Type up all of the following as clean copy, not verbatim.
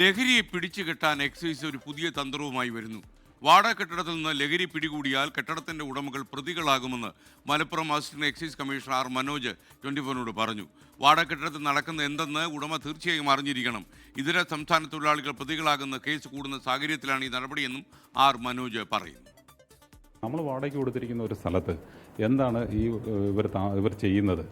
ലഹരിയെ പിടിച്ചുകെട്ടാൻ excise ഒരു പുതിയ തന്ത്രവുമായി വരുന്നു. വാടക കെട്ടിടത്തിൽ നിന്ന് ലഹരി പിടികൂടിയാൽ കെട്ടിടത്തിന്റെ ഉടമകൾ പ്രതികളാകുമെന്ന് Malappuram assistant excise commissioner R Manoj 24 പറഞ്ഞു. വാടക കെട്ടിടത്തിൽ നടക്കുന്ന എന്തെന്ന് ഉടമ തീർച്ചയായും അറിഞ്ഞിരിക്കണം. ഇതര സംസ്ഥാന തൊഴിലാളികൾ പ്രതികളാകുന്ന കേസ് കൂടുന്ന സാഹചര്യത്തിലാണ് ഈ നടപടിയെന്നും ആർ മനോജ് പറയുന്നു. നമ്മൾ വാടകയ്ക്ക് കൊടുത്തിരിക്കുന്ന ഒരു സ്ഥലത്ത് എന്താണ് ഇവർ ചെയ്യുന്നത്,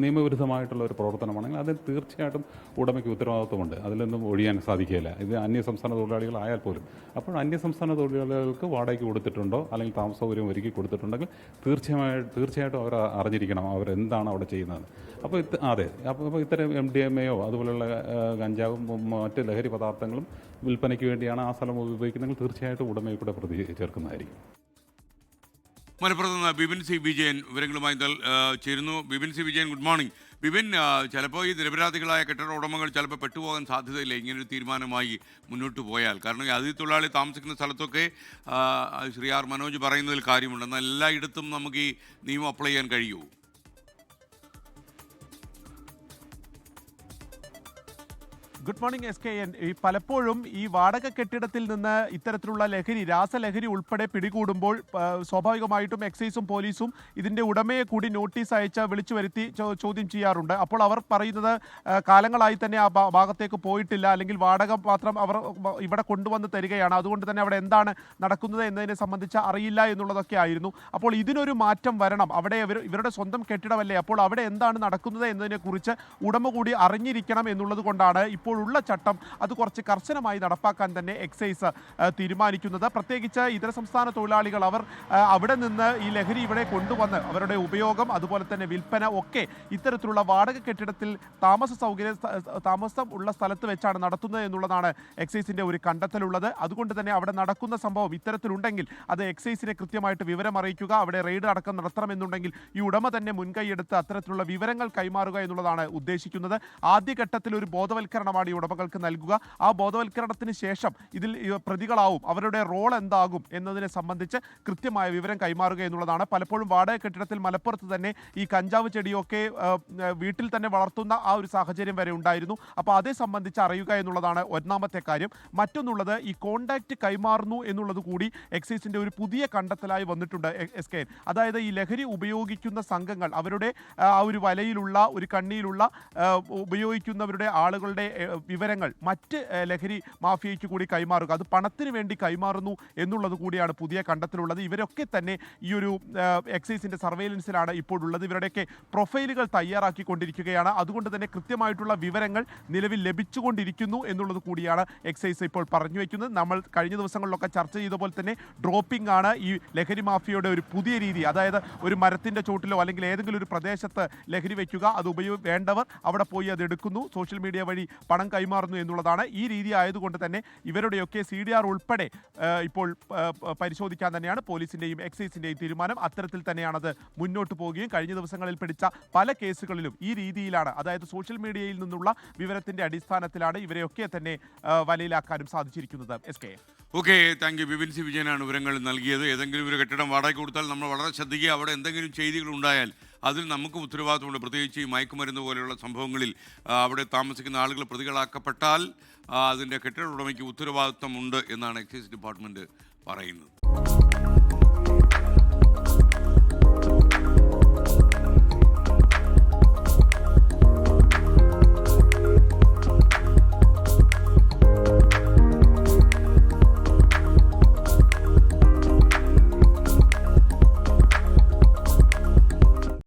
നിയമവിരുദ്ധമായിട്ടുള്ള ഒരു പ്രവർത്തനമാണെങ്കിൽ അതിൽ തീർച്ചയായിട്ടും ഉടമയ്ക്ക് ഉത്തരവാദിത്വമുണ്ട്. അതിലൊന്നും ഒഴിയാൻ സാധിക്കില്ല. ഇത് അന്യസംസ്ഥാന തൊഴിലാളികളായാൽ പോലും. അപ്പോൾ അന്യസംസ്ഥാന തൊഴിലാളികൾക്ക് വാടകയ്ക്ക് കൊടുത്തിട്ടുണ്ടോ അല്ലെങ്കിൽ താമസ സൗകര്യം ഒരുക്കി കൊടുത്തിട്ടുണ്ടെങ്കിൽ തീർച്ചയായിട്ടും അവർ അറിഞ്ഞിരിക്കണം അവരെന്താണ് അവിടെ ചെയ്യുന്നത്. അപ്പോൾ അപ്പോൾ ഇത്തരം MDMA അതുപോലുള്ള കഞ്ചാവും മറ്റ് ലഹരി പദാർത്ഥങ്ങളും വിൽപ്പനയ്ക്ക് വേണ്ടിയാണ് ആ സ്ഥലം ഉപയോഗിക്കുന്നതെങ്കിൽ തീർച്ചയായിട്ടും ഉടമയെ കൂടെ പ്രതി ചേർക്കുന്നതായിരിക്കും. മലപ്പുറത്ത് നിന്ന് ബിപിൻ സി വിജയൻ വിവരങ്ങളുമായി ചേരുന്നു. Bipin C Vijayan, good morning. Bipin, ചിലപ്പോൾ ഈ നിരപരാധികളായ കെട്ടിട ഉടമകൾ ചിലപ്പോൾ പെട്ടുപോകാൻ സാധ്യതയില്ല ഇങ്ങനൊരു തീരുമാനമായി മുന്നോട്ട് പോയാൽ. കാരണം ഈ അതിഥി തൊഴിലാളി താമസിക്കുന്ന സ്ഥലത്തൊക്കെ ശ്രീ ആർ മനോജ് പറയുന്നതിൽ കാര്യമുണ്ട്. എന്നാൽ എല്ലായിടത്തും നമുക്ക് ഈ നിയമം അപ്ലൈ ചെയ്യാൻ കഴിയുമോ? Good morning SKN. പലപ്പോഴും ഈ വാടക കെട്ടിടത്തിൽ നിന്ന് ഇത്തരത്തിലുള്ള രാസലഹരി ഉൾപ്പെടെ പിടികൂടുമ്പോൾ സ്വാഭാവികമായിട്ടും എക്സൈസും പോലീസും ഇതിൻ്റെ ഉടമയെ കൂടി നോട്ടീസ് അയച്ച് വിളിച്ചു വരുത്തി ചോദ്യം ചെയ്യാറുണ്ട്. അപ്പോൾ അവർ പറയുന്നത് കാലങ്ങളായി തന്നെ ആ ഭാഗത്തേക്ക് പോയിട്ടില്ല, അല്ലെങ്കിൽ വാടക മാത്രം അവർ ഇവിടെ കൊണ്ടുവന്ന് തരികയാണ്, അതുകൊണ്ട് തന്നെ അവിടെ എന്താണ് നടക്കുന്നത് എന്നതിനെ സംബന്ധിച്ച് അറിയില്ല എന്നുള്ളതൊക്കെ ആയിരുന്നു. അപ്പോൾ ഇതിനൊരു മാറ്റം വരണം. അവിടെ ഇവരുടെ സ്വന്തം കെട്ടിടമല്ലേ, അപ്പോൾ അവിടെ എന്താണ് നടക്കുന്നത് എന്നതിനെക്കുറിച്ച് ഉടമ കൂടി അറിഞ്ഞിരിക്കണം എന്നുള്ളത് കൊണ്ടാണ് ഇപ്പോൾ ഉള്ള ചട്ടം അത് കുറച്ച് കർശനമായി നടപ്പാക്കാൻ തന്നെ എക്സൈസ് തീരുമാനിക്കുന്നത്. പ്രത്യേകിച്ച് ഇതര സംസ്ഥാന തൊഴിലാളികൾ അവർ അവിടെ നിന്ന് ഈ ലഹരി ഇവിടെ കൊണ്ടുവന്ന് അവരുടെ ഉപയോഗം അതുപോലെ തന്നെ വിൽപ്പന ഒക്കെ ഇത്തരത്തിലുള്ള വാടക കെട്ടിടത്തിൽ താമസം ഉള്ള സ്ഥലത്ത് വെച്ചാണ് നടത്തുന്നത് എന്നുള്ളതാണ് എക്സൈസിന്റെ ഒരു കണ്ടെത്തലുള്ളത്. അതുകൊണ്ട് തന്നെ അവിടെ നടക്കുന്ന സംഭവം ഇത്തരത്തിലുണ്ടെങ്കിൽ അത് എക്സൈസിനെ കൃത്യമായിട്ട് വിവരം അറിയിക്കുക, അവിടെ റെയ്ഡ് അടക്കം നടത്തണമെന്നുണ്ടെങ്കിൽ ഈ ഉടമ തന്നെ മുൻകൈയെടുത്ത് അത്തരത്തിലുള്ള വിവരങ്ങൾ കൈമാറുക എന്നുള്ളതാണ് ഉദ്ദേശിക്കുന്നത്. ആദ്യഘട്ടത്തിൽ ഒരു ബോധവൽക്കരണമാണ് ഈ ഉടമകൾക്ക് നൽകുക. ആ ബോധവൽക്കരണത്തിന് ശേഷം ഇതിൽ പ്രതികളാവും, അവരുടെ റോൾ എന്താകും എന്നതിനെ സംബന്ധിച്ച് കൃത്യമായ വിവരം കൈമാറുക എന്നുള്ളതാണ്. പലപ്പോഴും വാടക കെട്ടിടത്തിൽ മലപ്പുറത്ത് തന്നെ ഈ കഞ്ചാവ് ചെടിയൊക്കെ വീട്ടിൽ തന്നെ വളർത്തുന്ന ആ ഒരു സാഹചര്യം വരെ ഉണ്ടായിരുന്നു. അപ്പോൾ അതേ സംബന്ധിച്ച് അറിയുക എന്നുള്ളതാണ് ഒന്നാമത്തെ കാര്യം. മറ്റൊന്നുള്ളത് ഈ കോണ്ടാക്റ്റ് കൈമാറുന്നു എന്നുള്ളത് കൂടി എക്സൈസിന്റെ ഒരു പുതിയ കണ്ടെത്തലായി വന്നിട്ടുണ്ട് SKN. അതായത് ഈ ലഹരി ഉപയോഗിക്കുന്ന സംഘങ്ങൾ അവരുടെ ആ ഒരു വലയിലുള്ള ഒരു കണ്ണിയിലുള്ള ഉപയോഗിക്കുന്നവരുടെ ആളുകളുടെ വിവരങ്ങൾ മറ്റ് ലഹരി മാഫിയയ്ക്ക് കൂടി കൈമാറുക, അത് പണത്തിന് വേണ്ടി കൈമാറുന്നു എന്നുള്ളത് കൂടിയാണ് പുതിയ കണ്ടെത്തലുള്ളത്. ഇവരൊക്കെ തന്നെ ഈ ഒരു എക്സൈസിന്റെ സർവൈലൻസിലാണ് ഇപ്പോഴുള്ളത്. ഇവരുടെയൊക്കെ പ്രൊഫൈലുകൾ തയ്യാറാക്കിക്കൊണ്ടിരിക്കുകയാണ്. അതുകൊണ്ട് തന്നെ കൃത്യമായിട്ടുള്ള വിവരങ്ങൾ നിലവിൽ ലഭിച്ചുകൊണ്ടിരിക്കുന്നു എന്നുള്ളത് കൂടിയാണ് എക്സൈസ് ഇപ്പോൾ പറഞ്ഞു വയ്ക്കുന്നത്. നമ്മൾ കഴിഞ്ഞ ദിവസങ്ങളിലൊക്കെ ചർച്ച ചെയ്ത പോലെ തന്നെ ഡ്രോപ്പിംഗ് ആണ് ഈ ലഹരി മാഫിയയുടെ ഒരു പുതിയ രീതി. അതായത് ഒരു മരത്തിന്റെ ചോട്ടിലോ അല്ലെങ്കിൽ ഏതെങ്കിലും ഒരു പ്രദേശത്ത് ലഹരി വയ്ക്കുക, അത് വേണ്ടവർ അവിടെ പോയി അത് എടുക്കുന്നു, സോഷ്യൽ മീഡിയ വഴി പണം കൈമാറുന്നു എന്നുള്ളതാണ്. ഈ രീതി ആയതുകൊണ്ട് തന്നെ ഇവരുടെയൊക്കെ CDR ഉൾപ്പെടെ ഇപ്പോൾ പരിശോധിക്കാൻ തന്നെയാണ് പോലീസിന്റെയും എക്സൈസിന്റെയും തീരുമാനം. അത്തരത്തിൽ തന്നെയാണത് മുന്നോട്ട് പോവുകയും കഴിഞ്ഞ ദിവസങ്ങളിൽ പിടിച്ച പല കേസുകളിലും ഈ രീതിയിലാണ്, അതായത് സോഷ്യൽ മീഡിയയിൽ നിന്നുള്ള വിവരത്തിന്റെ അടിസ്ഥാനത്തിലാണ് ഇവരെയൊക്കെ തന്നെ വലയിലാക്കാനും സാധിച്ചിരിക്കുന്നത്. Okay, thank you. Bipin C വിജയനാണ് വിവരങ്ങൾ നൽകിയത്. ഏതെങ്കിലും ഒരു കെട്ടിടം വാടകയ്ക്ക് കൊടുത്താൽ നമ്മൾ വളരെ ശ്രദ്ധിക്കുക. അവിടെ എന്തെങ്കിലും ചെയ്തികൾ ഉണ്ടായാൽ അതിൽ നമുക്ക് ഉത്തരവാദിത്തമുണ്ട്. പ്രത്യേകിച്ച് ഈ മയക്കുമരുന്ന് പോലെയുള്ള സംഭവങ്ങളിൽ അവിടെ താമസിക്കുന്ന ആളുകൾ പ്രതികളാക്കപ്പെട്ടാൽ അതിൻ്റെ കെട്ടിട ഉടമയ്ക്ക് ഉത്തരവാദിത്തമുണ്ട് എന്നാണ് എക്സൈസ് ഡിപ്പാർട്ട്മെൻറ്റ് പറയുന്നത്.